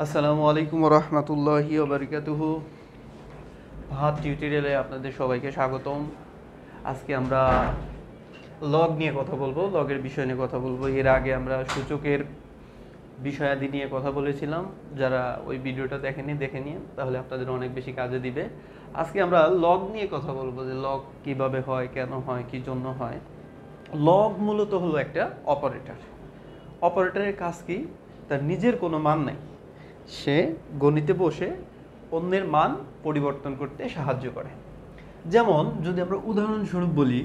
আসসালামু আলাইকুম রহমতুল্লাহি ওবারাকাতুহু। ভাত টিউটোরিয়ালে আপনাদের সবাইকে স্বাগতম। আজকে আমরা লগ নিয়ে কথা বলবো, লগের বিষয় নিয়ে কথা বলবো। এর আগে আমরা সূচকের বিষয়াদি নিয়ে কথা বলেছিলাম। যারা ওই ভিডিওটা দেখে নিয়ে তাহলে আপনাদের অনেক বেশি কাজে দিবে। আজকে আমরা লগ নিয়ে কথা বলবো, যে লগ কিভাবে হয়, কেন হয়, কি জন্য হয়। লগ মূলত হলো একটা অপারেটর। অপারেটরের কাজ কি? তার নিজের কোনো মান নাই, সে গণিতে বসে অন্যের মান পরিবর্তন করতে সাহায্য করে। যেমন যদি আমরা উদাহরণস্বরূপ বলি,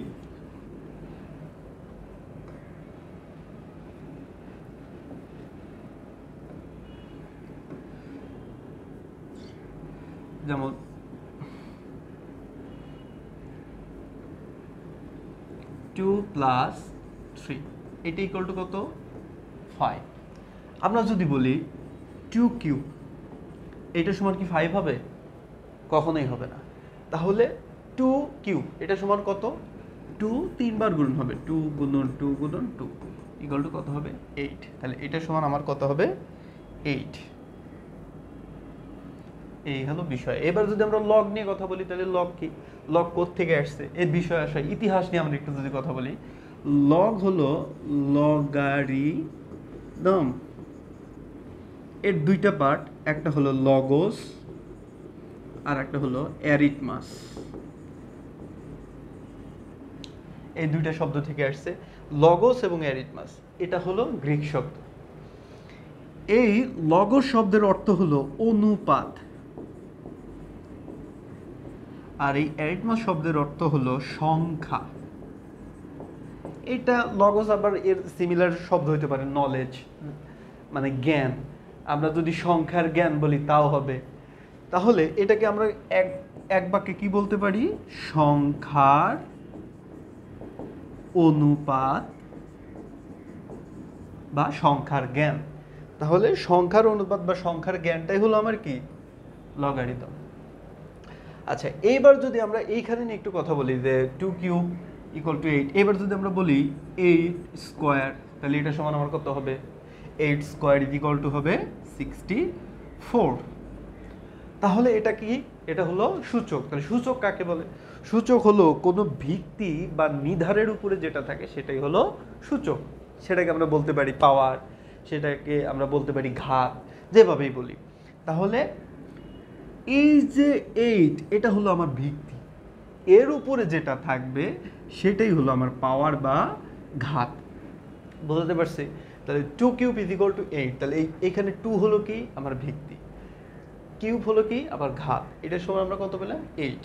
যেমন 2 + 3 এটা ইকুয়াল টু কত? 5। আমরা যদি বলি 2³ এটা সমান কি 5 হবে? কখনোই হবে না। তাহলে 2³ এটা সমান কত? 2 তিনবার গুণন হবে, 2 গুণন 2 গুণন 2 ইকুয়াল টু কত হবে? 8। তাহলে এটা সমান আমার কত হবে? 8। এই হলো বিষয়। এবার যদি আমরা লগ নিয়ে কথা বলি, তাহলে লগ কি, লগ কোত্থেকে আসছে, এর বিষয় আসে। ইতিহাস নিয়ে আমরা একটু যদি কথা বলি, লগ হলো লগারিদম। এর দুইটা পার্ট, একটা হলো লগস আর একটা হলো অ্যারিথমাস। এই দুইটা শব্দ থেকে আসছে, লগস এবং অ্যারিথমাস। এটা হলো গ্রিক শব্দ। এই লগস শব্দের অর্থ হলো অনুপাত, আর এই অ্যারিথমাস শব্দের অর্থ হলো সংখ্যা। এটা লগস আবার এর সিমিলার শব্দ হতে পারে নলেজ, মানে জ্ঞান। আমরা যদি সংখ্যার জ্ঞান বলি তাও হবে। তাহলে এটাকে আমরা এক বাক্যে কি বলতে পারি? সংখ্যার অনুপাত বা সংখ্যার জ্ঞান। তাহলে সংখ্যার অনুপাত বা সংখ্যার জ্ঞানটাই হলো আমার কি? লগারিদম। আচ্ছা, এইবার যদি আমরা এইখানে নিয়ে একটু কথা বলি, যে 2³ = 8। এবার যদি আমরা বলি 8², তাহলে এটা সমান আমার কত হবে? 8² হবে 64। তাহলে এটা কি? এটা হলো সূচক। তাহলে সূচক কাকে বলে? সূচক হলো কোনো ভিত্তি বা নিধারের উপরে যেটা থাকে সেটাই হলো সূচক। সেটাকে আমরা বলতে পারি পাওয়ার, সেটাকে আমরা বলতে পারি ঘাত, যেভাবেই বলি। তাহলে এই যে 8, এটা হলো আমার ভিত্তি, এর উপরে যেটা থাকবে সেটাই হলো আমার পাওয়ার বা ঘাত। বুঝতে পারছি? তাহলে 2³ = 8। তাহলে এইখানে 2 হলো কি? আমার ভিত্তি, কিউব হলো কি? আবার ঘাত। এটার সময় আমরা কত পেলাম? 8।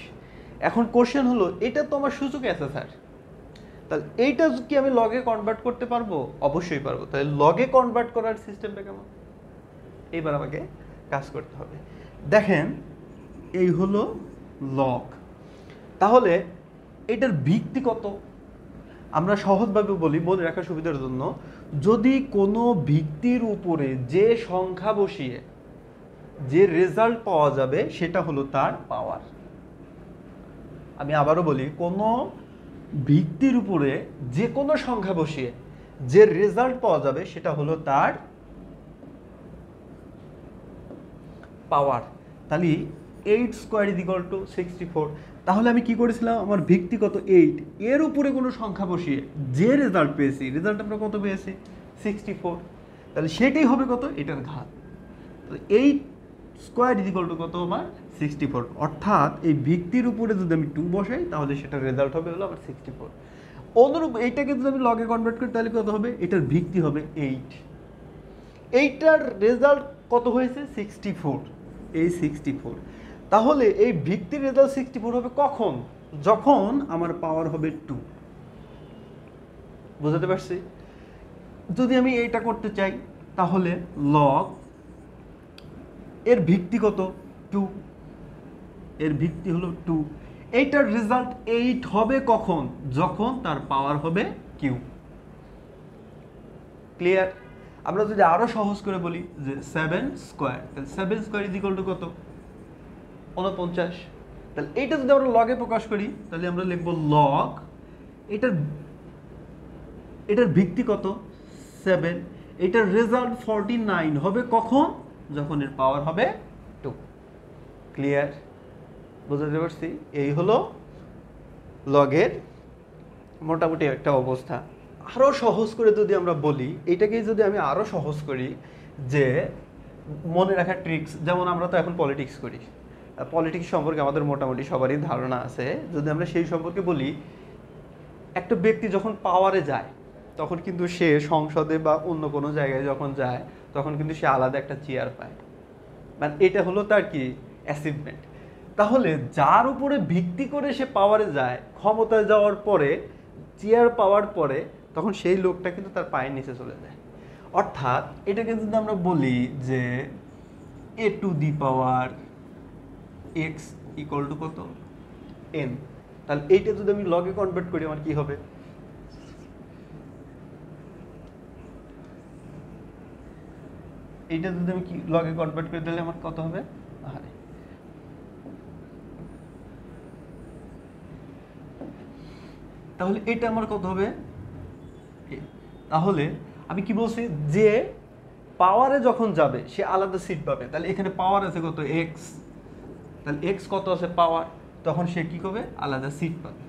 এখন কোশ্চেন হলো, এটা তো আমার সূচকে আছে স্যার, তাহলে এইটা কি আমি লগে কনভার্ট করতে পারবো? অবশ্যই পারবো। তাহলে লগে কনভার্ট করার সিস্টেমটা কেমন? এইবার আমাকে কাজ করতে হবে। দেখেন, এই হলো লগ। তাহলে এটার ভিত্তি কত? আমরা সহজভাবে বলি, মনে রাখার সুবিধার জন্য, যদি কোনো ভিত্তির উপরে যে সংখ্যা বসিয়ে যে রেজাল্ট পাওয়া যাবে সেটা হলো তার পাওয়ার। আমি আবারও বলি, কোনো ভিত্তির উপরে যে কোনো সংখ্যা বসিয়ে যে রেজাল্ট পাওয়া যাবে সেটা হলো তার পাওয়ার। তাহলে 8² = 64। তাহলে আমি কি করেছিলাম? আমার ভিত্তি কত? 8, এর উপরে কোনো সংখ্যা বসিয়ে যে রেজাল্ট পেয়েছি, রেজাল্ট আমরা কত পেয়েছি? 64। তাহলে সেটাই হবে কত? এটার ঘাত। তাহলে 8² কত আমার? 64। অর্থাৎ এই ভিত্তির উপরে যদি আমি 2 বসাই তাহলে সেটার রেজাল্ট হবে হলো আমার 64। অনুরূপ এইটাকে যদি আমি লগে কনভার্ট করি তাহলে কত হবে? এটার ভিত্তি হবে 8, এইটার রেজাল্ট কত হয়েছে? 64। এই 64। তাহলে এই ভিত্তির রেজাল্ট 64 হবে কখন? যখন আমার পাওয়ার হবে 2। বুঝতে পারছি? যদি আমি এইটা করতে চাই তাহলে লগ এর ভিত্তি কত? 2। এর ভিত্তি হলো 2। এইটার রেজাল্ট 8 হবে কখন? যখন তার পাওয়ার হবে কিউ। ক্লিয়ার? আমরা যদি আরো সহজ করে বলি যে 7², তাহলে 7² কত? 49। তাহলে এইটা যদি আমরা লগে প্রকাশ করি তাহলে আমরা লিখব লগ, এটার ভিত্তি কত? 7, এটার রেজাল্ট 49 হবে কখন? যখন এর পাওয়ার হবে 2। ক্লিয়ার? বুঝতে পারছি? এই হলো লগের মোটামুটি একটা অবস্থা। আরও সহজ করে যদি আমরা বলি, এটাকেই যদি আমি আরও সহজ করি, যে মনে রাখার ট্রিক্স, যেমন আমরা তো এখন পলিটিক্স করি, পলিটিক্স সম্পর্কে আমাদের মোটামুটি সবারই ধারণা আছে। যদি আমরা সেই সম্পর্কে বলি, একটা ব্যক্তি যখন পাওয়ারে যায় তখন কিন্তু সে সংসদে বা অন্য কোনো জায়গায় যখন যায় তখন কিন্তু সে আলাদা একটা চেয়ার পায়, মানে এটা হলো তার কি অ্যাচিভমেন্ট। তাহলে যার উপরে ভিত্তি করে সে পাওয়ারে যায়, ক্ষমতায় যাওয়ার পরে চেয়ার পাওয়ার পরে তখন সেই লোকটা কিন্তু তার পায়ের নিচে চলে যায়। অর্থাৎ এটাকে যদি আমরা বলি যে A to the power X equal to কত এন, তাহলে এইটা যদি আমি লগে কনভার্ট করি আমার কি হবে? এইটা যদি আমি কি লগে কনভার্ট করি তাহলে আমার কত হবে? আরে তাহলে এটা আমার কত হবে? তাহলে আমি কি বলছি, যে পাওয়ারে যখন যাবে সে আলাদা সিট পাবে। তাহলে এখানে পাওয়ার আছে কত? এক্স। তাহলে এক্স কত আছে? পাওয়ার। তখন সে কি করবে? আলাদা সিট পাবে।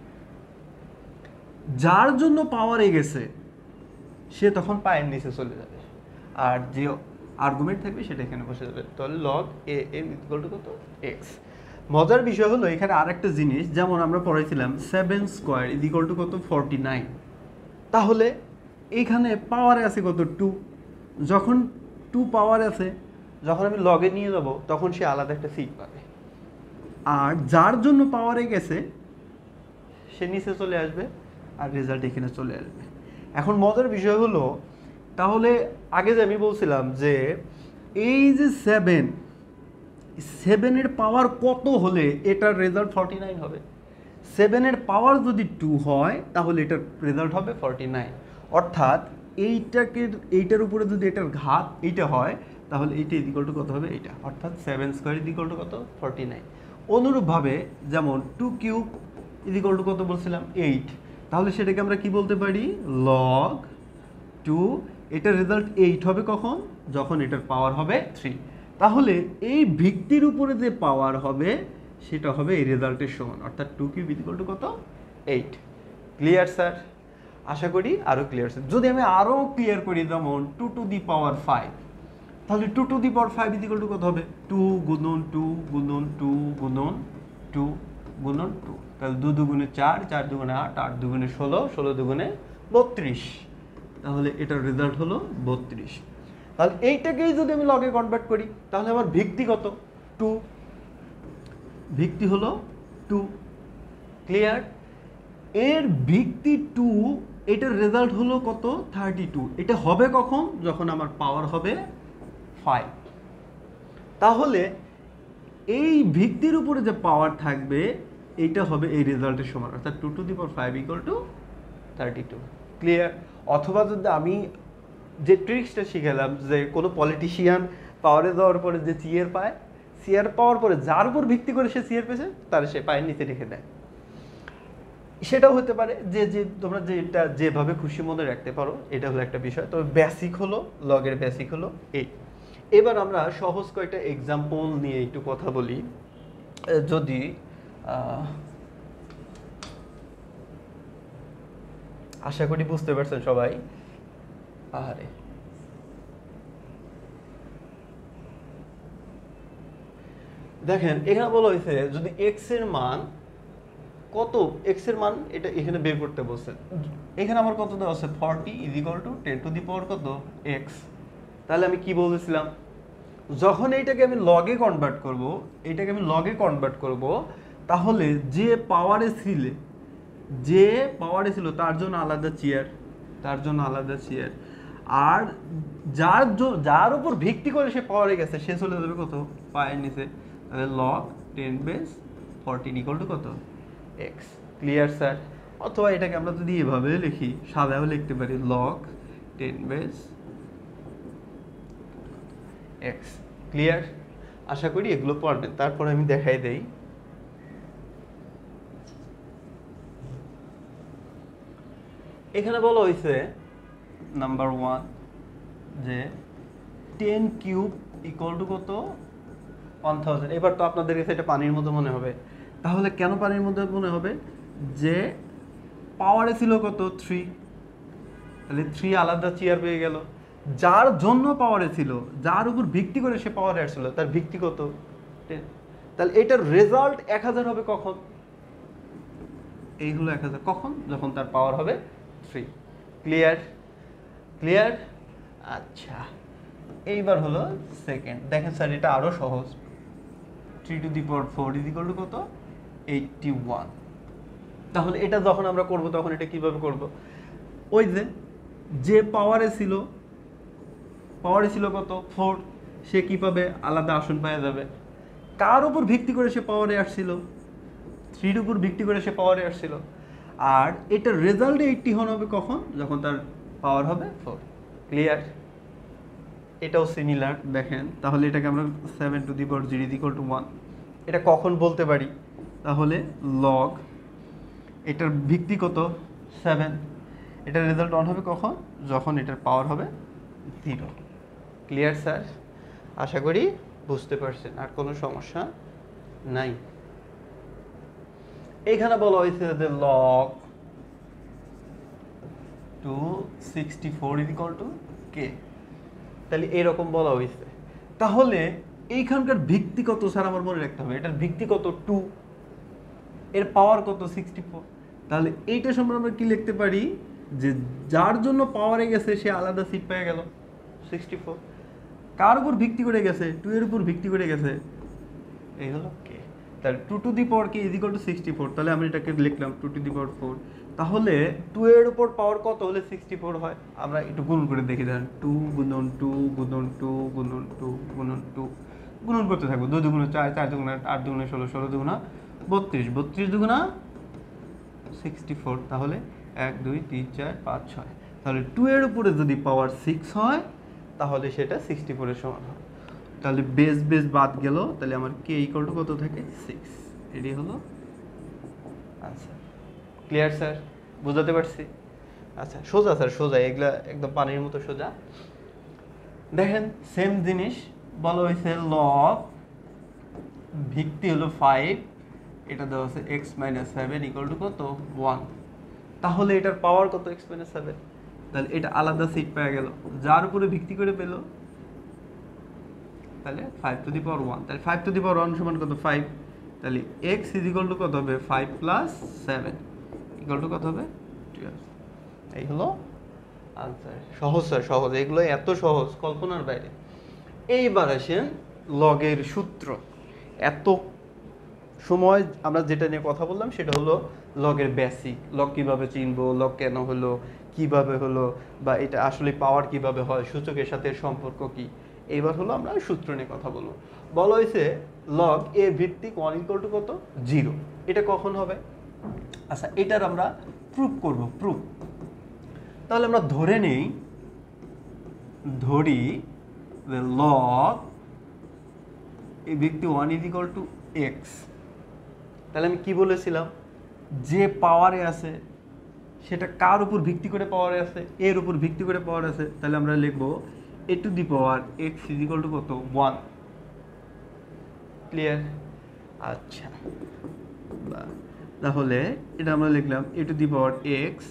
যার জন্য পাওয়ারে গেছে সে তখন পায়ের নিচে চলে যাবে, আর যে আর্গুমেন্ট থাকবে সেটা এখানে বসে যাবে। তাহলে log A M equal to কত? এক্স। মজার বিষয় হলো এখানে আরেকটা জিনিস, যেমন আমরা পড়াইছিলাম 7 স্কোয়ার ইজ ইকুয়াল টু কত? 49। তাহলে এইখানে পাওয়ারে আছে কত? 2। যখন 2 পাওয়ার আছে, যখন আমি লগে নিয়ে যাব তখন সে আলাদা একটা সিট পাবে। আর যার জন্য পাওয়ারে গেছে সে নিচে চলে আসবে আর রেজাল্ট এখানে চলে আসবে। এখন মজার বিষয় হলো, তাহলে আগে যে আমি বলছিলাম যে এই যে 7-এর পাওয়ার কত হলে এটার রেজাল্ট 49 হবে? 7-এর পাওয়ার যদি 2 হয় তাহলে এটার রেজাল্ট হবে 49। অর্থাৎ এইটার উপরে যদি এটার ঘাত এইটা হয় তাহলে এইটা ইকুয়াল টু কত হবে? এইটা। অর্থাৎ 7 স্কোয়ার ইকুয়াল টু কত? 49। অনুরূপভাবে যেমন 2 কিউব ইকুয়াল টু কত বলছিলাম? 8। তাহলে সেটাকে আমরা কি বলতে পারি? লগ 2। এটার রেজাল্ট 8 হবে কখন? যখন এটার পাওয়ার হবে 3। তাহলে এই ভিত্তির উপরে যে পাওয়ার হবে সেটা হবে এই রেজাল্টের সমান, অর্থাৎ 2 কিউব ইকুয়াল টু কত? 8। Clear sir? আশা করি আরও ক্লিয়ার স্যার। যদি আমি আরও ক্লিয়ার করি, যেমন 2 টু দি পাওয়ার 5, তাহলে 2 two the power 5 equal to কত হবে? 2 গুণন 2 গুণন 2 গুণন 2 গুণন 2। তাহলে 2 দুগুণে 4, 4 দুগুণে 8, 8 দুগুণে 16, 16 দুগুণে 32। তাহলে এটার রেজাল্ট হলো 32। তাহলে এইটাকেই যদি আমি লগে কনভার্ট করি তাহলে আমার ভিত্তি কত? 2। ভিত্তি হলো 2। ক্লিয়ার? এর ভিত্তি 2, এটার রেজাল্ট হলো কত? 32। এটা হবে কখন? যখন আমার পাওয়ার হবে 5। তাহলে এই ভিত্তির উপরে যে পাওয়ার থাকবে এইটা হবে এই রেজাল্টের সমান, অর্থাৎ 2 two the power 5 equal to 32। Clear? অথবা যদি আমি যে ট্রিক্সটা শিখালাম যে কোনো পলিটিশিয়ান পাওয়ারে যাওয়ার পরে যে চেয়ার পায়, চেয়ার পাওয়ার পরে যার উপর ভিত্তি করে সে চেয়ার পেয়েছে তার সে পায়ের নিচে রেখে দেয়, সেটাও হতে পারে। যে তোমরা যেটা যেভাবে খুশি মনে রাখতে পারো, এটা হলো একটা বিষয়। তবে বেসিক হলো, লগের বেসিক হলো এই। এবার আমরা সহজ কয়েকটা এক্সাম্পল নিয়ে একটু কথা বলি। যদি আশা করি বুঝতে পারছেন সবাই। আরে দেখেন এখানে বলা হয়েছে যদি এক্স এর মান কত, এক্স এর মান এটা এখানে বের করতে বলছে। এখানে আমার কত দেওয়া আছে? 40 is equal to 10 to the power কত? এক্স। তাহলে আমি কি বলেছিলাম, যখন এইটাকে আমি লগে কনভার্ট করব, এইটাকে আমি লগে কনভার্ট করব, তাহলে যে পাওয়ারে ছিল তার জন্য আলাদা চেয়ার, তার জন্য আলাদা চেয়ার। আর যার উপর ভিত্তি করে সে পাওয়ারে গেছে সে চলে যাবে কত? পায়ের নিচে। তাহলে লগ 10 বেস 14 ইকুয়াল টু কত? এক্স। Clear sir? অথবা এটাকে আমরা যদি এভাবে লিখি, সাদাও লিখতে পারি, লগ 10 বেস এক্স। ক্লিয়ার? আশা করি এগুলো পড়বেন। তারপরে আমি দেখাই দেই। এখানে বলা হয়েছে নাম্বার 1 যে 10 কিউব ইকুয়াল টু কত 1000। এবার তো আপনাদের কাছে এটা পানির মতো মনে হবে, তাহলে কেন পানির মতো মনে হবে? যে পাওয়ারে ছিল কত 3, তাহলে 3 আলাদা চেয়ার পেয়ে গেল। যার জন্য পাওয়ারে ছিল, যার উপর ভিত্তি করে সে পাওয়ারে আসছিল, তার ভিত্তি কত 10। তাহলে এটার রেজাল্ট 1000 হবে কখন? এই হলো 1000 কখন? যখন তার পাওয়ার হবে 3। ক্লিয়ার? ক্লিয়ার? আচ্ছা, এইবার হলো সেকেন্ড। দেখেন স্যার এটা আরো সহজ। 3 two the power 4 is equal to কত 81। তাহলে এটা যখন আমরা করব তখন এটা কিভাবে করব? ওই যে পাওয়ারে ছিল কত 4, সে কিভাবে আলাদা আসন পেয়ে যাবে? কার উপর ভিত্তি করে সে পাওয়ারে আসছিল? 3 এর উপর ভিত্তি করে সে পাওয়ারে আসছিল। আর এটার রেজাল্ট 81 হবে কখন? যখন তার পাওয়ার হবে 4। ক্লিয়ার? এটাও সিমিলার। দেখেন তাহলে এটাকে আমরা 7 two the power 0 is equal two 1 এটা কখন বলতে পারি? তাহলে লগ এটার ভিত্তি কত 7, এটার রেজাল্ট 1 হবে কখন? যখন এটার পাওয়ার হবে 0। Clear sir? আশা করি বুঝতে পারছেন, আর কোনো সমস্যা নাই। এখানে বলা হয়েছে যে লগ 264 ইজ ইকুয়াল টু কে, তাহলে এরকম বলা হয়েছে। তাহলে এইখানকার ভিত্তি কত স্যার? আমার মনে রাখতে হবে এটার ভিত্তি কত 2, এর পাওয়ার কত 64। তাহলে এইটা সম্পর্কে আমরা কি লিখতে পারি? যে যার জন্য পাওয়ারে গেছে সে আলাদা সিট পেয়ে গেল 64। কার উপর ভিত্তি করে গেছে? 2 এর উপর ভিত্তি করে গেছে, এই হলো কে। তাহলে 2 two the power K is equal two 64। তাহলে আমি এটাকে লিখলাম 2 টু দি পাওয়ার 4। তাহলে 2 এর উপর পাওয়ার কত হলে 64 হয়? আমরা একটু গুণ করে দেখি। দেন 2 গুণন 2 গুণন 2 গুণন 2 গুণন 2 গুণন করতে থাকবো। 2 দুগুণে 4, 4 দুগুণে 8, 8 দুগুণে 16, 16 দুগুণা 32, 32 দুগুণা 64। তাহলে 1 2 3 4 5 6। তাহলে 2 এর উপরে যদি পাওয়ার 6 হয় তাহলে সেটা 64 এর সমান হয়। তাহলে বেস বেস বাদ গেল, তাহলে আমার কে ইকুয়াল টু কত থাকে 6। এটাই হলো আনসার। Clear sir? বুঝাতে পারছি? আচ্ছা সোজা স্যার, সোজা, এগুলা একদম পানির মতো সোজা। দেখেন সেম জিনিস বলা হয়েছে লগ ভিত্তি হলো 5, এটা দেওয়া আছে x - 7 ইকুয়াল টু কত 1। তাহলে এটার পাওয়ার কত x - 7? তাহলে এটা আলাদা সিট পেয়ে গেল, যার উপরে ভিত্তি করে পেল, তাহলে 5 টু দি পাওয়ার 1। তাহলে 5 টু দি পাওয়ার 1 সমান কত 5। তাহলে x ইজ ইকুয়াল টু কত হবে 5 প্লাস 7 ইকুয়াল টু কত হবে 12। এই হলো আনসার। সহজ স্যার, সহজ। এগুলো এত সহজ, কল্পনার বাইরে। এইবার আসেন লগের সূত্র। এত সময় আমরা যেটা নিয়ে কথা বললাম সেটা হলো লগের বেসিক। লগ কিভাবে চিনবো, লগ কেন হলো, কিভাবে হলো, বা এটা আসলে পাওয়ার কিভাবে হয়, সূচকের সাথে সম্পর্ক কি। এইবার হলো আমরা সূত্র নিয়ে কথা বলবো। বলা হয়েছে লগ এ ভিত্তিক 1 ইকুয়াল টু কত 0। এটা কখন হবে? আচ্ছা এটার আমরা প্রুফ করব। প্রুফ তাহলে আমরা ধরি লগ এ ভিত্তি 1 ইজ ইকুয়াল টু এক্স। তাহলে আমি কি বলেছিলাম? যে পাওয়ারে আছে সেটা কার উপর ভিত্তি করে পাওয়ারে আছে? এর উপর ভিত্তি করে পাওয়ার আছে। তাহলে আমরা লিখব A to the power X is equal to কত 1। ক্লিয়ার? আচ্ছা তাহলে এটা আমরা লিখলাম এ টু দি পাওয়ার এক্স।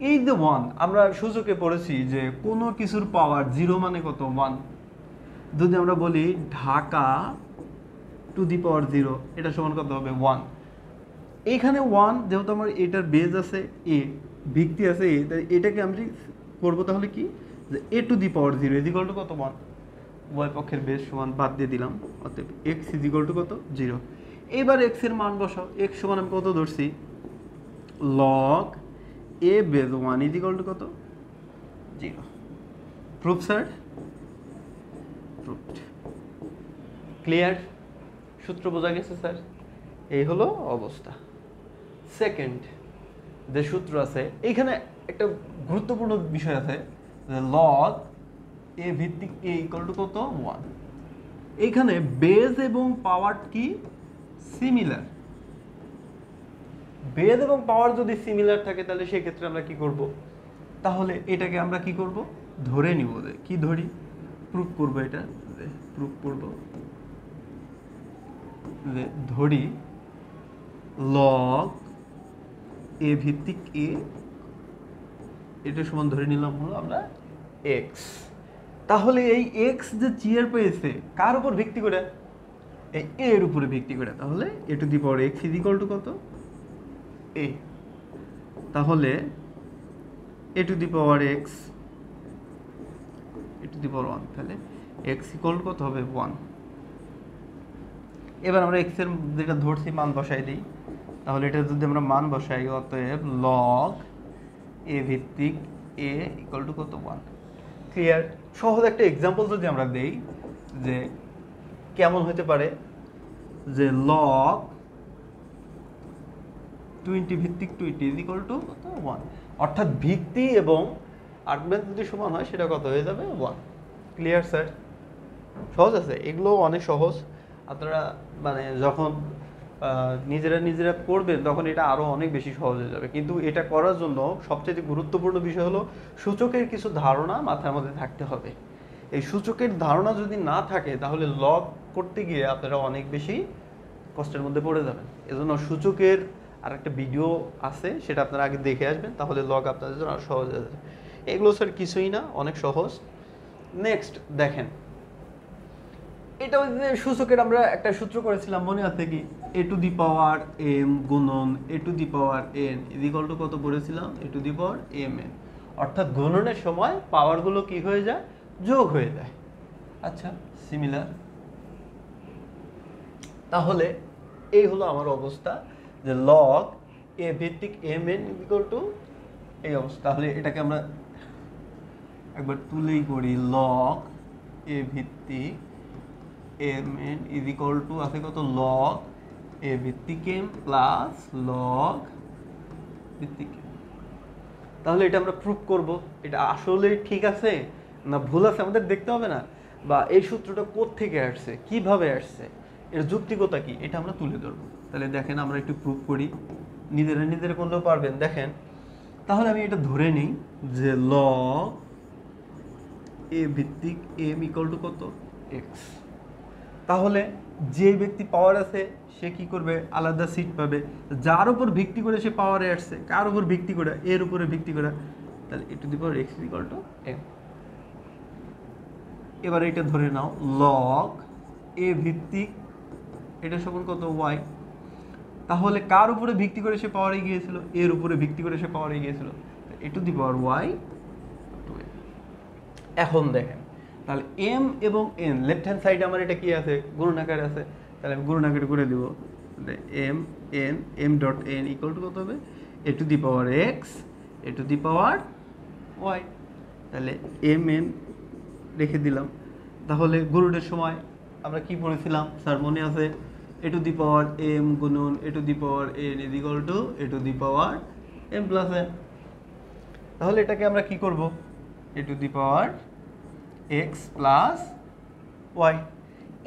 এই যে 1 আমরা সূচকে পড়েছি যে কোনো কিছুর পাওয়ার 0 মানে কত 1। যদি আমরা বলি ঢাকা টু দি পাওয়ার 0, এটা সমান কত হবে 1। এইখানে 1 যেহেতু আমার এটার বেজ আছে এ, ভিত্তি আছে এ, তাই এটাকে আমি করবো তাহলে কি যে A to the power 0 is equal to কত 1। উভয় পক্ষের বেজ সমান, বাদ দিয়ে দিলাম, অতএব এক্স ইজ ইকুয়াল টু কত 0। এবার এক্স এর মান বসাও। এক্স সমান আমি কত ধরছি? Log A base 1 is equal to কত 0। Proof sir? প্রুফড। ক্লিয়ার? সূত্র বোঝা গেছে স্যার? এই হলো অবস্থা। সেকেন্ড যে সূত্র আছে এইখানে একটা গুরুত্বপূর্ণ বিষয় আছে, লগ এ ভিত্তিক এ ইকুয়াল টু কত 1। এইখানে বেজ এবং পাওয়ার কি সিমিলার। বেজ এবং পাওয়ার যদি সিমিলার থাকে তাহলে সেক্ষেত্রে আমরা কি করব? তাহলে এটাকে আমরা কি করব? ধরে নিব। কি ধরি? প্রুফ করবো, এটা প্রুফ করব যে ধরি লগ এ ভিত্তিক এ, এটা সমান ধরে নিলাম হলো আমরা এক্স। তাহলে এই এক্স যে চিয়ার পেয়েছে কার উপর ভিত্তি করে? এই এর উপরে ভিত্তি করে। তাহলে A to the power X is equal to কত? এ। তাহলে A to the power X, A to the power 1, তাহলে এক্স ইকুয়াল কত হবে? 1। এবার আমরা এক্স এর যেটা ধরছি মান বসাই দিই। তাহলে এটা যদি আমরা মান বসাই, অতএব লগ এ ভিত্তিক এ ইকুয়াল টু কত? 1। ক্লিয়ার? সহজ একটা এক্সাম্পল যদি আমরা দেই যে কেমন হতে পারে, যে লগ 20 ভিত্তিক 20 ইজ ইকুয়াল টু কত? 1। অর্থাৎ ভিত্তি এবং আর্গুমেন্ট যদি সমান হয় সেটা কত হয়ে যাবে? 1। Clear sir? সহজ আছে, এগুলো অনেক সহজ। আপনারা মানে যখন নিজেরা করবেন তখন এটা আরও অনেক বেশি সহজ হয়ে যাবে। কিন্তু এটা করার জন্য সবচেয়ে গুরুত্বপূর্ণ বিষয় হলো সূচকের কিছু ধারণা মাথার মধ্যে থাকতে হবে। এই সূচকের ধারণা যদি না থাকে তাহলে লগ করতে গিয়ে আপনারা অনেক বেশি কষ্টের মধ্যে পড়ে যাবেন। এজন্য সূচকের আর একটা ভিডিও আছে, সেটা আপনারা আগে দেখে আসবেন, তাহলে লগ আপনাদের জন্য আরও সহজ হয়ে যাবে। এগুলো স্যার কিছুই না, অনেক সহজ। নেক্সট দেখেন, এটা হচ্ছে সূচকের আমরা একটা সূত্র করেছিলাম, মনে আছে কি? এ টু দি পাওয়ার এম গুণন A to the power N is equal to কত বলেছিলাম? A to the power M N. অর্থাৎ গুণনের সময় পাওয়ারগুলো কি হয়ে যায়? যোগ হয়ে যায়। আচ্ছা, সিমিলার। তাহলে এই হলো আমার অবস্থা, যে লগ এ ভিত্তিক M N is equal to এই অবস্থা। তাহলে এটাকে আমরা একবার তুলেই করি, লগ এ ভিত্তিক M N is equal to আছে কত? লগ এ ভিত্তিক এম প্লাস লগ ভিত্তিক এম। তাহলে এটা আমরা প্রুফ করব, এটা আসলে ঠিক আছে না ভুল আছে আমাদের দেখতে হবে না, বা এই সূত্রটা কোত্থেকে আসছে, কিভাবে আসছে, এর যুক্তিকতা কি, এটা আমরা তুলে ধরবো। তাহলে দেখেন আমরা একটু প্রুফ করি, নিজেরা করলেও পারবেন। দেখেন, তাহলে আমি এটা ধরে নিই যে লগ এ ভিত্তিক এম ইকুয়াল টু কত? এক্স। তাহলে যে ব্যক্তি পাওয়ার আছে সে কি করবে? আলাদা সিট পাবে। যার উপর ভিত্তি করে সে পাওয়ারে আসছে, কার উপর ভিত্তি করে? এর উপরে ভিত্তি করে। তাহলে A to the power X equal to M. এবার এটা ধরে নাও লগ এ ভিত্তিক এটা সমান কত? ওয়াই। তাহলে কার উপরে ভিত্তি করে সে পাওয়ারে গিয়েছিল? এর উপরে ভিত্তি করে সে পাওয়ারে গিয়েছিল। A to the power Y to M. এখন দেখেন, তাহলে এম এবং এন লেফট হ্যান্ড সাইডে আমার এটা কি আছে? গুণনাকার আছে। তাহলে আমি গুণনাকার করে দিব, M N M dot N equal to কত হবে? A to the power X A to the power Y. তাহলে এম এন রেখে দিলাম। তাহলে গুণনের সময় আমরা কি পড়েছিলাম স্যার, মনে আছে? এ টু দি পাওয়ার এম গুণন A to the power N is equal to A to the power M plus N. তাহলে এটাকে আমরা কি করব? A to the power X plus Y.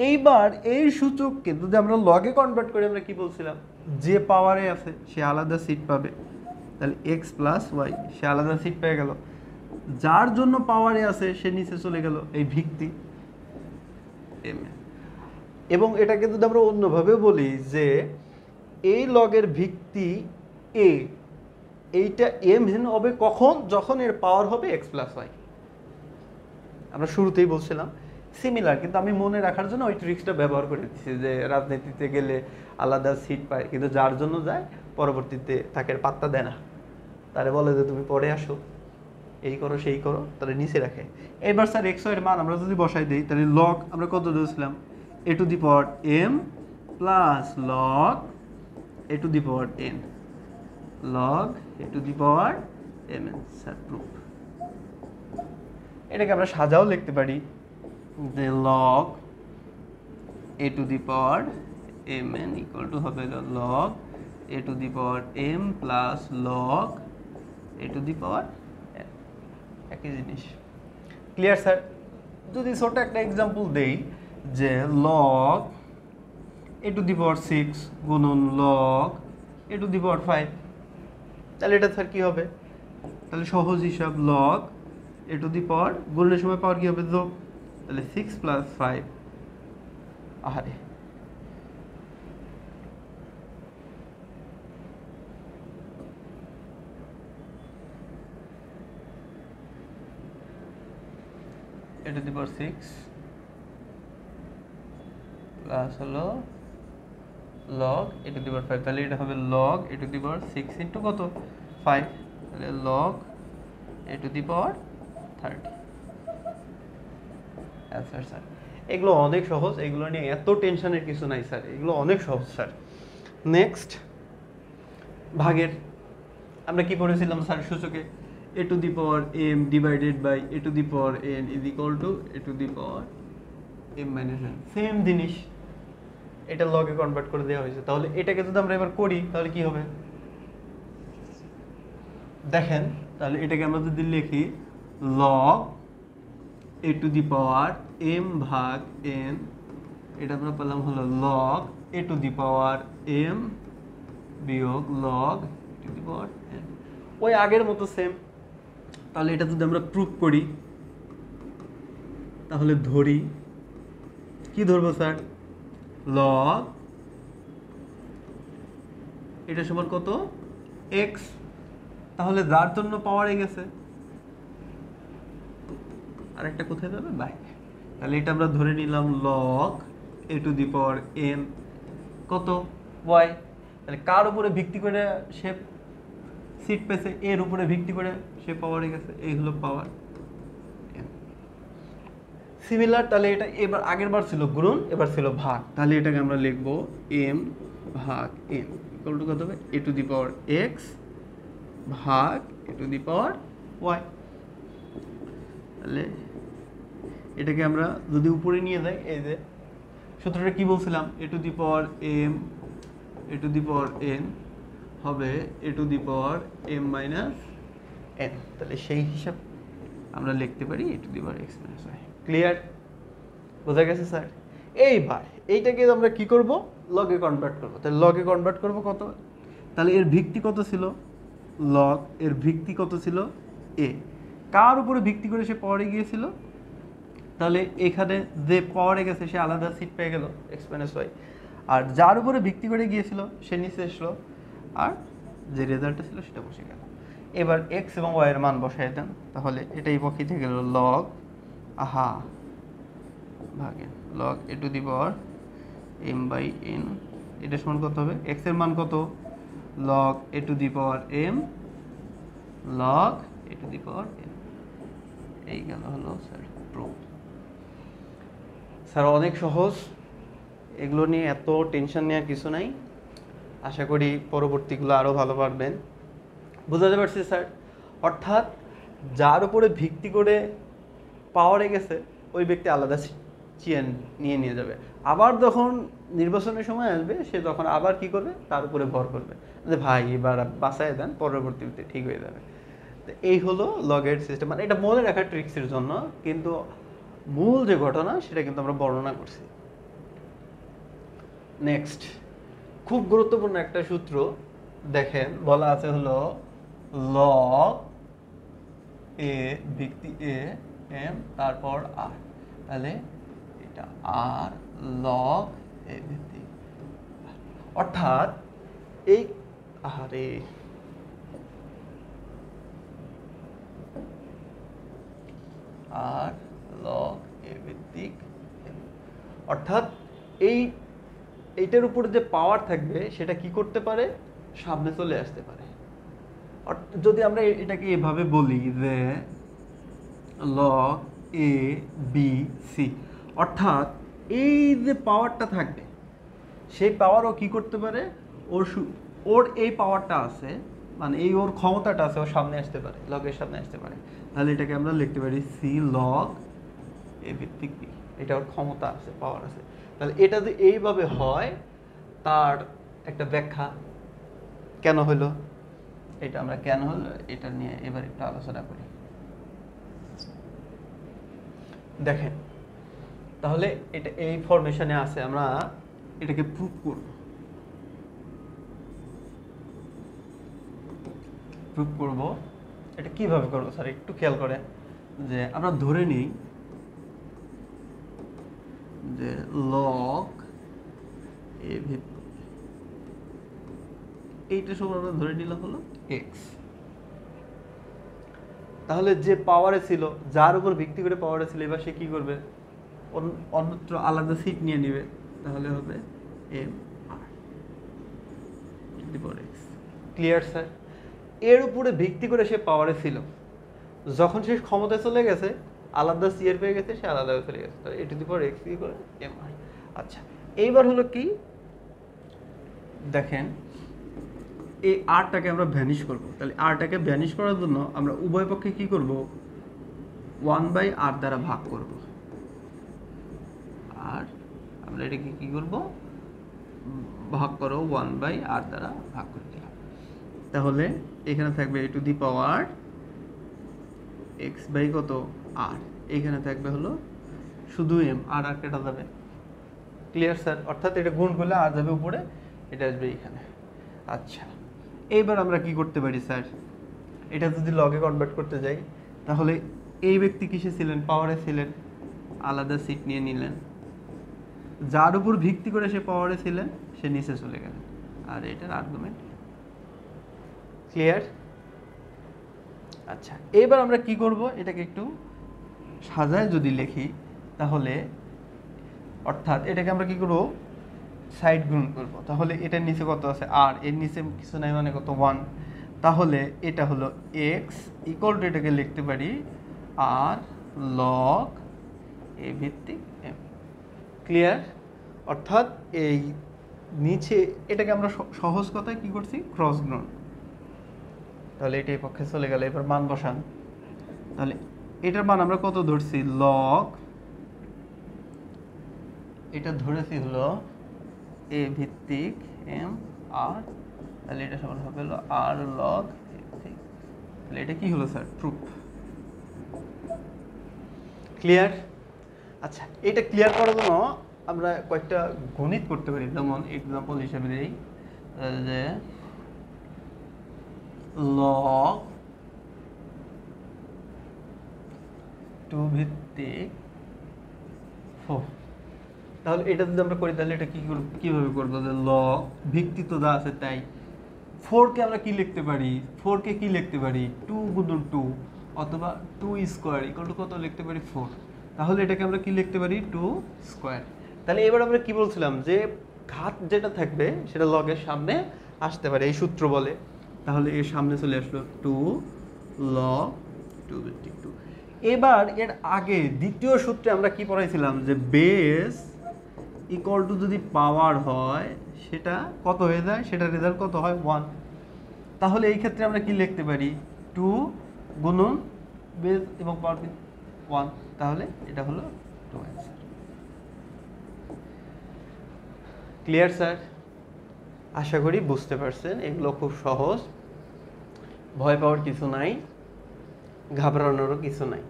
এইবার এই সূচককে যদি আমরা লগে কনভার্ট করি, আমরা কি বলছিলাম? যে পাওয়ারে আছে সে আলাদা সিট পাবে। তাহলে এক্স প্লাস ওয়াই, সে আলাদা সিট পেয়ে গেল। যার জন্য পাওয়ারে আছে সে নিচে চলে গেল, এই ভিত্তি এম। এবং এটাকে যদি আমরা অন্যভাবে বলি যে এই লগের ভিত্তি এ, এইটা এম হেন হবে কখন? যখন এর পাওয়ার হবে এক্স প্লাস ওয়াই। আমরা শুরুতেই বলছিলাম সিমিলার, কিন্তু আমি মনে রাখার জন্য ওই ট্রিক্সটা ব্যবহার করে দিচ্ছি যে রাজনীতিতে গেলে আলাদা সিট পায়, কিন্তু যার জন্য যায় পরবর্তীতে তাকে পাত্তা দেয় না, তারে বলে যে তুমি পরে আসো, এই করো সেই করো, তাহলে নিচে রাখে। এবার স্যার এক্স ওয়াই এর মান আমরা যদি বসাই দিই, তাহলে লগ আমরা কত দিয়েছিলাম? A to the power M plus log A to the power N, log A to the power M N. Sir proof. এটাকে আমরা সাজাও লিখতে পারি যে log A to the power M N equal to হবে log A to the power M plus log A to the power N, একই জিনিস। Clear sir? যদি ছোট একটা এক্সাম্পল দেই যে লগ এ টু দি পাওয়ার 6 গুণন লগ এ টু দি পাওয়ার 5, তাহলে এটা স্যার কি হবে? তাহলে সহজ হিসাব, লগ এ টু দি পাওয়ার গুণনের সময় পাওয়ার কি হবে? যোগ। তাহলে 6 + 5 আরে a to the power 6 plus হলো log a to the power 5, তাহলে এটা হবে log a to the power 6 into কত 5, তাহলে log a to the power 30 answer sir. এগুলো অনেক সহজ, এগুলো নিয়ে এত টেনশনের কিছু নাই স্যার, এগুলো অনেক সহজ স্যার। নেক্সট ভাগের আমরা কি পড়েছিলাম স্যার সূচকে a to the power m divided by a to the power n is equal to a to the power m minus n, same জিনিস, এটা লগে কনভার্ট করে দেওয়া হয়েছে। তাহলে এটাকে যদি আমরা এবার করি তাহলে কি হবে দেখেন, তাহলে এটাকে আমরা যদি লিখি log a to the power m ভাগ n, এটা আমরা পেলাম হলো log a to the power m বিয়োগ log a to the power n, ওই আগের মতো সেম। তাহলে এটা যদি আমরা প্রুফ করি তাহলে ধরি কি ধরবো স্যার, log এটা সমান কত x, তাহলে যার জন্য পাওয়ারে গেছে আরেকটা কোথায় যাবে বাইরে, তাহলে এটা আমরা ধরে নিলাম log a to the power n কত y, তাহলে কার উপরে ভিত্তি করে সে সিট পেয়েছে, এর উপরে ভিত্তি করে সে পাওয়ারে গেছে, এই হলো পাওয়ার। সিমিলার, তাহলে এটা এবার আগের বার ছিল গুণন, এবার ছিল ভাগ, তাহলে এটাকে আমরা লিখব m ভাগ n ইকুয়াল টু কত হবে a to the power x ভাগ a to the power y। তাহলে এটাকে আমরা যদি উপরে নিয়ে যাই, এই যে সূত্রটা কি বলছিলাম a to the power m a to the power n হবে a to the power m minus n, তাহলে সেই হিসাব আমরা লিখতে পারি a to the power x minus y। Clear, বোঝা গেছে স্যার? এইবার এইটাকে আমরা কি করব, লগে কনভার্ট করব। তাহলে লগে কনভার্ট করব কত, তাহলে এর ভিত্তি কত ছিল লগ, এর ভিত্তি কত ছিল a, কার উপরে ভিত্তি করে সে পাওয়ারে গিয়েছিল, তাহলে এখানে যে পাওয়ারে গেছে সে আলাদা সিট পেয়ে গেল x minus y, আর যার উপরে ভিত্তি করে গিয়েছিল সে নিচে এসলো আর যে রেজাল্টটা ছিল সেটা বসে গেল। এবার x এবং y এর মান বসায় দেন, তাহলে এটাই পক্ষে থেকে গেল log ভাগে log a to the power m by n, এটা সমান কত হবে, x এর মান কত log a to the power m log a to the power m, এই গেল হলো স্যার প্রুফ। স্যার অনেক সহজ, এগুলো নিয়ে এত টেনশন নেওয়ার কিছু নাই, আশা করি পরবর্তীগুলো আরও ভালো পারবেন। বুঝাতে পারছি স্যার? অর্থাৎ যার উপরে ভিত্তি করে পাওয়ারে গেছে ওই ব্যক্তি আলাদা চেন নিয়ে যাবে, আবার যখন নির্বাচনের সময় আসবে সে তখন আবার কি করবে, তার উপরে ভর করবে যে ভাই এবার বাঁচায় দেন, পরবর্তীতে ঠিক হয়ে যাবে। তো এই হলো লগের সিস্টেম, মানে এটা মনে রাখার ট্রিক্সের জন্য, কিন্তু মূল যে ঘটনা সেটা কিন্তু আমরা বর্ণনা করছি। নেক্সট খুব গুরুত্বপূর্ণ একটা সূত্র দেখেন, বলা আছে হলো log a ভিত্তি a m তারপর r, তাহলে এটা r log a ভিত্তি, অর্থাৎ এই r log a ভিত্তিক m, অর্থাৎ এইটার উপরে যে পাওয়ার থাকবে সেটা কি করতে পারে, সামনে চলে আসতে পারে। যদি আমরা এটাকে এভাবে বলি যে log a b c, অর্থাৎ এই যে পাওয়ারটা থাকবে সেই পাওয়ারও কি করতে পারে, ওর এই পাওয়ারটা আছে, মানে এই ওর ক্ষমতাটা আছে, ওর সামনে আসতে পারে, লগের সামনে আসতে পারে। তাহলে এটাকে আমরা লিখতে পারি c log a ভিত্তিক b, এটা ওর ক্ষমতা আছে, পাওয়ার আছে। তাহলে এটা যদি এইভাবে হয় তার একটা ব্যাখ্যা কেন হলো, এটা আমরা কেন হলো এটা নিয়ে এবার একটু আলোচনা করি। দেখেন তাহলে এটা এই ফরমেশনে আছে, আমরা এটাকে প্রুফ করব। এটা কিভাবে করবো স্যার একটু খেয়াল করেন, যে আমরা ধরে নিই যে লগ এ ভিত্তিক এইটা সব আমরা ধরে নিলাম হলো এক্স। তাহলে যে পাওয়ারে ছিল, যার উপর ভিত্তি করে পাওয়ারে ছিল, এবার সে কি করবে, অন্যত্র আলাদা সিট নিয়ে নিবে, তাহলে হবে M R x. Clear sir? এর উপরে ভিত্তি করে সে পাওয়ারে ছিল, যখন সে ক্ষমতায় চলে গেছে আলাদা সি এর পেয়ে গেছে, সে আলাদা চলে গেছে, তাহলে A to the power x কি করে এম আর। আচ্ছা, এইবার হলো কি, দেখেন এই আরটাকে আমরা ভ্যানিশ করব, তাহলে আরটাকে ভ্যানিশ করার জন্য আমরা উভয় পক্ষে কি করব, 1/r দ্বারা ভাগ করব। আর আমরা এটাকে কি করব, ভাগ করো 1/r দ্বারা ভাগ করে দিলাম। তাহলে এখানে থাকবে A to the power X by কত আর, এখানে থাকবে হলো শুধু এম, আর আর কেটে যাবে। Clear sir? অর্থাৎ এটা গুণ করলে আর যাবে উপরে, এটা আসবে এখানে। আচ্ছা, এইবার আমরা কি করতে পারি স্যার, এটা যদি লগে কনভার্ট করতে যাই, তাহলে এই ব্যক্তি কিসে ছিলেন, পাওয়ারে ছিলেন, আলাদা সিট নিয়ে নিলেন, যার উপর ভিত্তি করে সে পাওয়ারে ছিলেন সে নিচে চলে গেলেন, আর এটার আর্গুমেন্ট। ক্লিয়ার? আচ্ছা, এবার আমরা কি করব, এটাকে একটু সাজায় যদি লিখি, তাহলে অর্থাৎ এটাকে আমরা কি করব, সাইড গুণ করব। তাহলে এটার নিচে কত আছে আর, এর নিচে কিছু নাই মানে কত 1, তাহলে এটা হলো এক্স ইকুয়াল টু, এটাকে লিখতে পারি আর লগ এ ভিত্তিক এম। ক্লিয়ার? অর্থাৎ এই নিচে এটাকে আমরা সহজ কথায় কি করছি, ক্রস গুণ। তাহলে এটা এই পক্ষে চলে গেল, এবার মান বসান। তাহলে এটার মান আমরা কত ধরছি, লগ, এটা ধরেছি হলো এ ভিত্তিক এম আর, তাহলে এটা সমান হবে হলো আর লগ ভিত্তিক। তাহলে এটা কি হলো স্যার, প্রুফ। ক্লিয়ার? আচ্ছা, এটা ক্লিয়ার করার জন্য আমরা কয়েকটা গণিত করতে পারি, যেমন এক্সাম্পল হিসেবে দেই যে লগ 2 ভিত্তিক 4। তাহলে এটা যদি আমরা করি, তাহলে এটা কিভাবে করবো, যে লগ ভিত্তি তো যা আছে তাই, 4কে আমরা কি লিখতে পারি, 4কে কি লিখতে পারি, 2 গুণন 2 অথবা 2 স্কোয়ার ইকুয়াল টু কত লিখতে পারি, 4। তাহলে এটাকে আমরা কি লিখতে পারি, 2 স্কোয়ার। তাহলে এবার আমরা কি বলছিলাম, যে ঘাত যেটা থাকবে সেটা লগের সামনে আসতে পারে, এই সূত্র বলে। তাহলে এর সামনে চলে আসলো 2 লগ 2 ভিত্তিক 2। এবার এর আগে দ্বিতীয় সূত্রে আমরা কি পড়াইছিলাম, যে বেস ইকুয়াল টু যদি পাওয়ার হয় সেটা কত হয়ে যায়, সেটা রেজাল্ট কত হয়, 1। তাহলে এই ক্ষেত্রে আমরা কি লিখতে পারি, 2 গুণন বেস এবং পাওয়ার 1, তাহলে এটা হলো 2 অ্যান্সার। Clear sir? আশা করি বুঝতে পারছেন, এগুলো খুব সহজ, ভয় পাওয়ার কিছু নাই, ঘাবড়ানোরও কিছু নাই।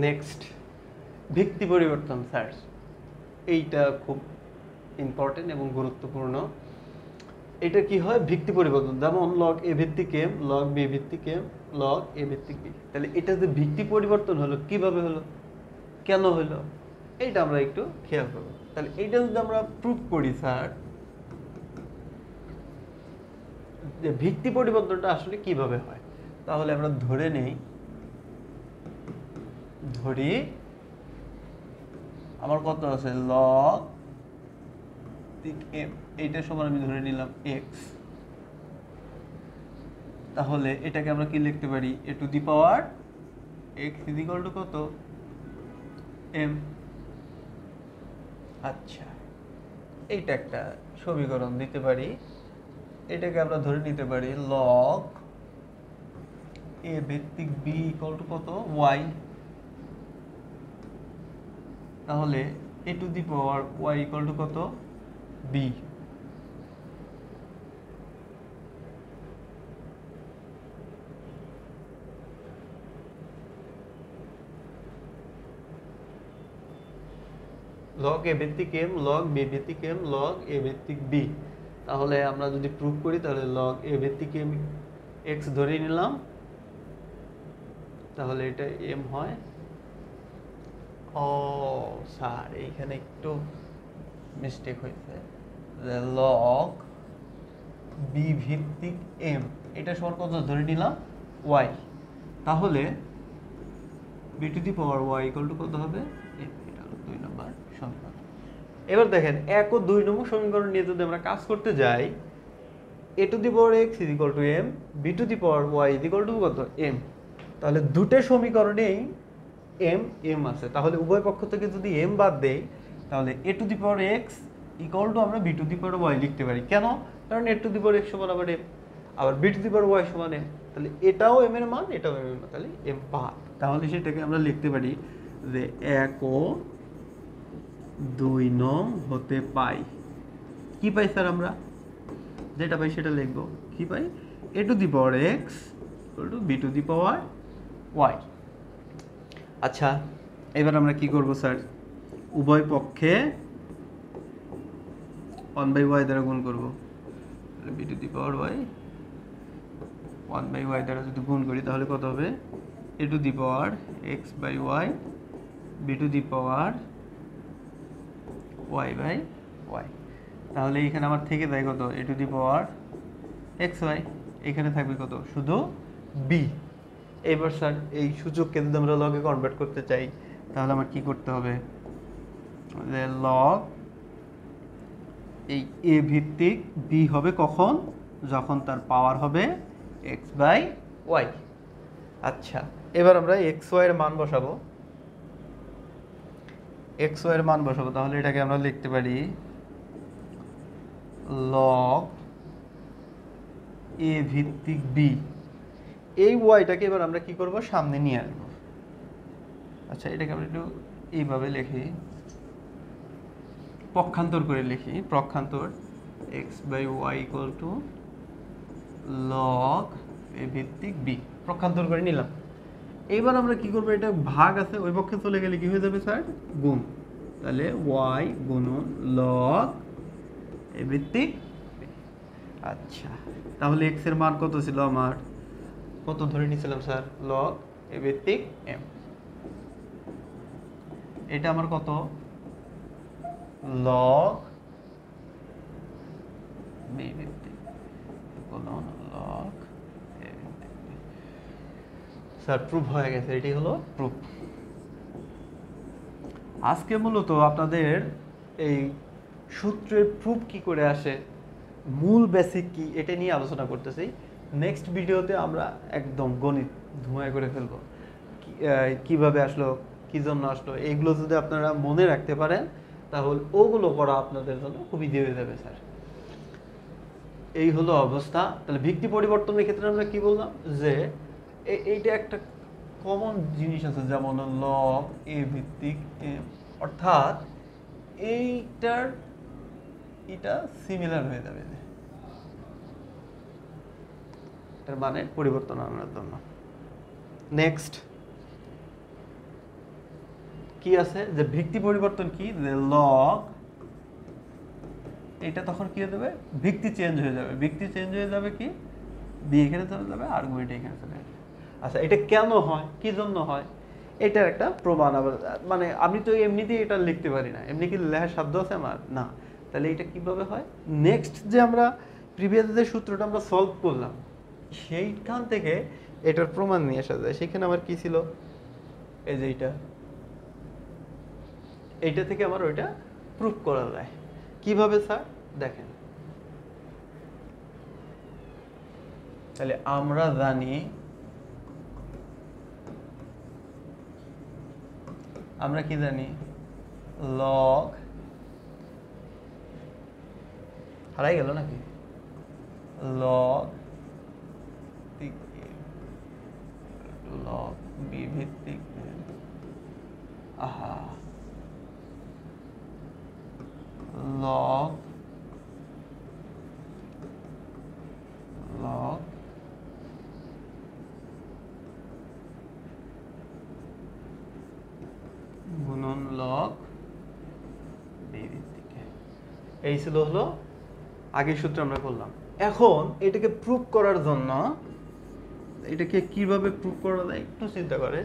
নেক্সট, ভিত্তি পরিবর্তন স্যার, এইটা খুব ইম্পর্টেন্ট এবং গুরুত্বপূর্ণ। এটা কি হয়, ভিত্তি পরিবর্তন, যেমন লগ এ ভিত্তিক এম, লগ বি ভিত্তিক এম, লগ এ ভিত্তিক বি। তাহলে এটা যে ভিত্তি পরিবর্তন হলো, কিভাবে হলো, কেন হলো, এইটা আমরা একটু খেয়াল করবো। তাহলে এইটা যদি আমরা প্রুফ করি স্যার, যে ভিত্তি পরিবর্তনটা আসলে কিভাবে হয়, তাহলে আমরা ধরি আমার কত আছে, লগ এম, এইটা সমান আমি ধরে নিলাম এক্স। তাহলে এটাকে আমরা কি লিখতে পারি, A to the power X is equal to কত, এম। আচ্ছা, এইটা একটা সমীকরণ দিতে পারি, এটাকে আমরা ধরে নিতে পারি লগ এ ভিত্তিক বি ইকুয়াল টু কত, ওয়াই। তাহলে A to the power Y equal to কত, বি। লগ এ ভিত্তিক এম, লগ বি ভিত্তিক এম, লগ এ ভিত্তিক বি। তাহলে আমরা যদি প্রুফ করি, তাহলে লগ এ ভিত্তিক এম এক্স ধরে নিলাম, তাহলে এটা এম হয়, ও স্যার এইখানে একটু মিস্টেক হয়েছে, লগ বি ভিত্তিক এম এটা সমান কত ধরে নিলাম ওয়াই, তাহলে B to the power Y equal to কত হবে, এটা হলো 2 নম্বর সমীকরণ। এবার দেখেন 1 ও 2 নম্বর সমীকরণ নিয়ে যদি আমরা কাজ করতে যাই, a two the power x is equal two m, b two the power y is equal to কত m, তাহলে দুটো সমীকরণেই m আছে, তাহলে উভয় পক্ষ থেকে যদি m বাদ দেই তাহলে a two the power x equal to আমরা b two the power y লিখতে পারি। কেন? কারণ a two the power x সমান আবার m, আবার b two the power y সমান m, তাহলে এটাও m এর মান এটাও m এর মান, তাহলে m পাই। তাহলে সেটাকে আমরা লিখতে পারি যে 1 ও 2 নং হতে পাই। কি পাই স্যার? আমরা যেটা পাই সেটা লিখবো। কি পাই? a two the power x equal to b two the power y। আচ্ছা, এবার আমরা কি করব স্যার? উভয় পক্ষে 1/y দ্বারা গুণ করব, b two the power y 1/y দ্বারা যদি গুণ করি তাহলে কত হবে? a two the power x/y b two the power y/y। তাহলে এখানে আমার থেকে যায় কত? a two the power xy, এখানে থাকবে কত? শুধু b। এবার স্যার এই সূচককে যদি আমরা লগে কনভার্ট করতে চাই তাহলে আমার কি করতে হবে? যে লগ এই a ভিত্তিক b হবে কখন? যখন তার পাওয়ার হবে x/y। আচ্ছা, এবার আমরা xy এর মান বসাবো। xy এর মান বসাবো, তাহলে এটাকে আমরা লিখতে পারি লগ a ভিত্তিক b। এই ওয়াইটাকে এবার আমরা কি করব? সামনে নিয়ে আসব। আচ্ছা, এটাকে আমরা একটু এইভাবে লিখি, পক্ষান্তর করে লিখি। পক্ষান্তর x/y equal to log a ভিত্তিক b, পক্ষান্তর করে নিলাম। এবার আমরা কি করব? এটা ভাগ আছে, ওই পক্ষে চলে গেলে কি হয়ে যাবে স্যার? গুণ। তাহলে y গুণন লগ a ভিত্তিক b। আচ্ছা, তাহলে x এর মান কত ছিল আমার? কত ধরে নিয়েছিলাম স্যার? লগ a ভিত্তিক m। এটা আমার কত? লগ b ভিত্তিক গুণন লগ a ভিত্তিক b। স্যার প্রুফ হয়ে গেছে, এটি হলো প্রুফ। আজকে মূলত আপনাদের এই সূত্রের প্রুফ কি করে আসে, মূল বেসিক কি, এটা নিয়ে আলোচনা করতেছি। নেক্সট ভিডিওতে আমরা একদম গণিত ধোঁয়া করে ফেলবো, কিভাবে আসলো, কি জন্য আসলো, এগুলো যদি আপনারা মনে রাখতে পারেন তাহলে ওগুলো করা আপনাদের জন্য খুব ইজি হয়ে যাবে স্যার। এই হলো অবস্থা। তাহলে ভিত্তি পরিবর্তনের ক্ষেত্রে আমরা কি বললাম? যে এইটা একটা কমন জিনিস আছে, যেমন লগ এ ভিত্তিক এম, অর্থাৎ এটা সিমিলার হয়ে যাবে, এটার মানে পরিবর্তন আনার জন্য। নেক্সট কি আছে? যে ভিত্তি পরিবর্তন কি? যে লগ এটা তখন কি হয়ে যাবে? ভিত্তি চেঞ্জ হয়ে যাবে। ভিত্তি চেঞ্জ হয়ে যাবে কি? বি এখানে চলে যাবে, আর্গুমেন্ট এখানে চলে যাবে। আচ্ছা, এটা কেন হয়, কি জন্য হয়, এটার একটা প্রমাণ। আবার মানে আমি তো এমনিতেই এটা লিখতে পারি না, এমনি কি লেখার সাধ্য আছে আমার? না। তাহলে এটা কিভাবে হয়? নেক্সট যে আমরা প্রিভিয়াস যে সূত্রটা আমরা সলভ করলাম সেইখান থেকে এটার প্রমাণ নিয়ে আসা যায়। সেখানে আমার কি ছিল? এই যে এইটা থেকে আমার ওইটা প্রুফ করা যায়। কিভাবে স্যার? দেখেন, তাহলে আমরা জানি, আমরা কি জানি? লগ হারাই গেল নাকি? লগ লগ বি ভিত্তিক লগ গুণন লগ বি ভিত্তিক। এই ছিল হলো আগের সূত্র আমরা করলাম। এখন এটাকে প্রুফ করার জন্য, এটাকে কিভাবে প্রুফ করা যায় একটু চিন্তা করে।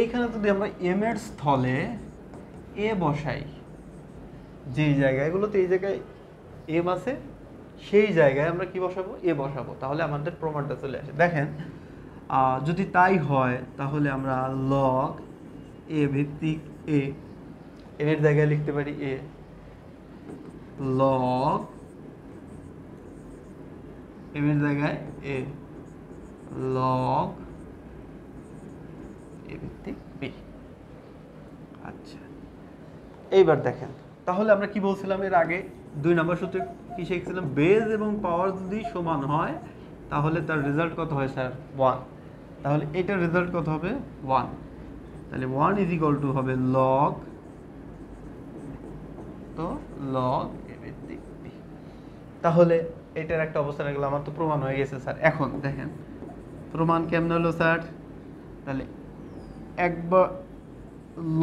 এইখানে যদি আমরা এম এর স্থলে এ বসাই, যেই জায়গাগুলোতে এই জায়গায় এম আছে সেই জায়গায় আমরা কি বসাবো, এ বসাবো, তাহলে আমাদের প্রমাণটা চলে আসে। দেখেন যদি তাই হয় তাহলে আমরা লগ এ ভিত্তিক এ এর জায়গায় লিখতে পারি এ, লগ এম এর জায়গায় এ, লগ এ ভিত্তিক বি। আচ্ছা এইবার দেখেন, তাহলে আমরা কি বলছিলাম এর আগে 2 নম্বর সূত্রে কি শিখছিলাম, বেজ এবং পাওয়ার যদি সমান হয় তাহলে তার রেজাল্ট কত হয় স্যার, 1। তাহলে এটার রেজাল্ট কত হবে, 1। তাহলে 1 ইজ ইকুয়াল টু হবে লগ, তো লগ এ ভিত্তিক বি। তাহলে এটার একটা অবস্থা রাখলে আমার তো প্রমাণ হয়ে গেছে স্যার। এখন দেখেন প্রমাণ কেমন হলো স্যার, তাহলে একবার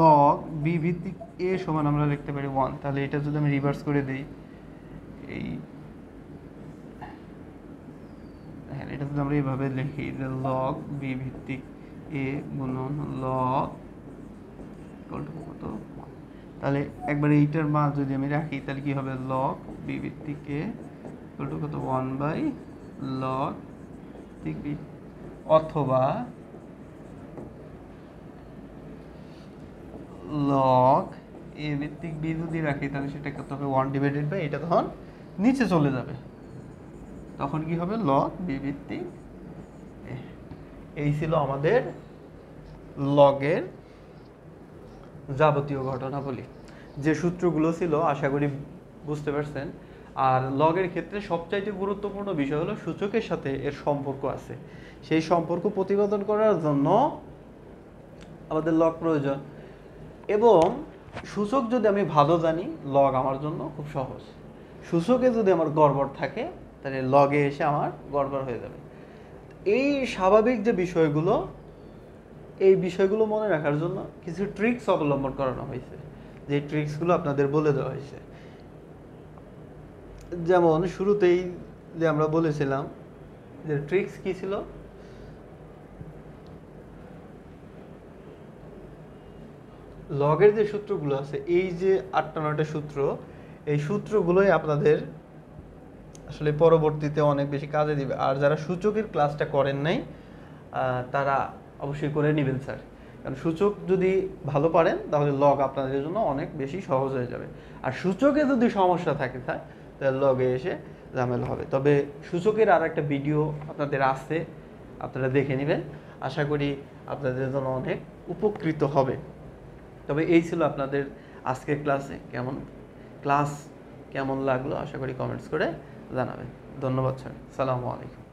লগ বি ভিত্তিক এ সমান আমরা লিখতে পারি 1। তাহলে এটা যদি আমি রিভার্স করে দিই, এই দেখেন এটা যদি আমরা এইভাবে লিখি যে লগ বি ভিত্তিক এ গুণন লগ ইকুয়াল টু কত, 1। তাহলে একবার এইটার মান যদি আমি রাখি তাহলে কি হবে, লগ বি ভিত্তিক এ ইকুয়াল টু কত, 1 বাই লগ ঠিক বি, অথবা লগ এ ভিত্তিক বি যদি রাখি তাহলে সেটা কত হবে, 1 ডিভাইডেড বাই এটা তখন নিচে চলে যাবে, তখন কি হবে লগ বি ভিত্তিক এ। এই ছিল আমাদের লগের যাবতীয় ঘটনাবলী। যে সূত্রগুলো ছিল আশা করি বুঝতে পারছেন। আর লগের ক্ষেত্রে সবচাইতে গুরুত্বপূর্ণ বিষয় হলো সূচকের সাথে এর সম্পর্ক আছে, সেই সম্পর্ক প্রতিপাদন করার জন্য আমাদের লগ প্রয়োজন। এবং সূচক যদি আমি ভালো জানি লগ আমার জন্য খুব সহজ, সূচকে যদি আমার গড়বড় থাকে তাহলে লগে এসে আমার গড়বড় হয়ে যাবে। এই স্বাভাবিক যে বিষয়গুলো, এই বিষয়গুলো মনে রাখার জন্য কিছু ট্রিক্স অবলম্বন করানো হয়েছে, যে ট্রিক্সগুলো আপনাদের বলে দেওয়া হয়েছে। যেমন শুরুতেই যে আমরা বলেছিলাম যে ট্রিক্স কি ছিল, লগের যে সূত্রগুলো আছে, এই যে 8টা সূত্র, এই সূত্রগুলোই আপনাদের আসলে পরবর্তীতে অনেক বেশি কাজে দিবে। আর যারা সূচকের ক্লাসটা করেন নাই তারা অবশ্যই করে নেবেন স্যার, কারণ সূচক যদি ভালো পারেন তাহলে লগ আপনাদের জন্য অনেক বেশি সহজ হয়ে যাবে। আর সূচকে যদি সমস্যা থাকে স্যার তাহলে লগে এসে ঝামেলা হবে। তবে সূচকের আর একটা ভিডিও আপনাদের আছে, আপনারা দেখে নেবেন, আশা করি আপনাদের জন্য অনেক উপকৃত হবে। তবে এই ছিল আপনাদের আজকের ক্লাসে, ক্লাস কেমন লাগলো আশা করি কমেন্টস করে জানাবেন। ধন্যবাদ স্যার, সালামু আলাইকুম।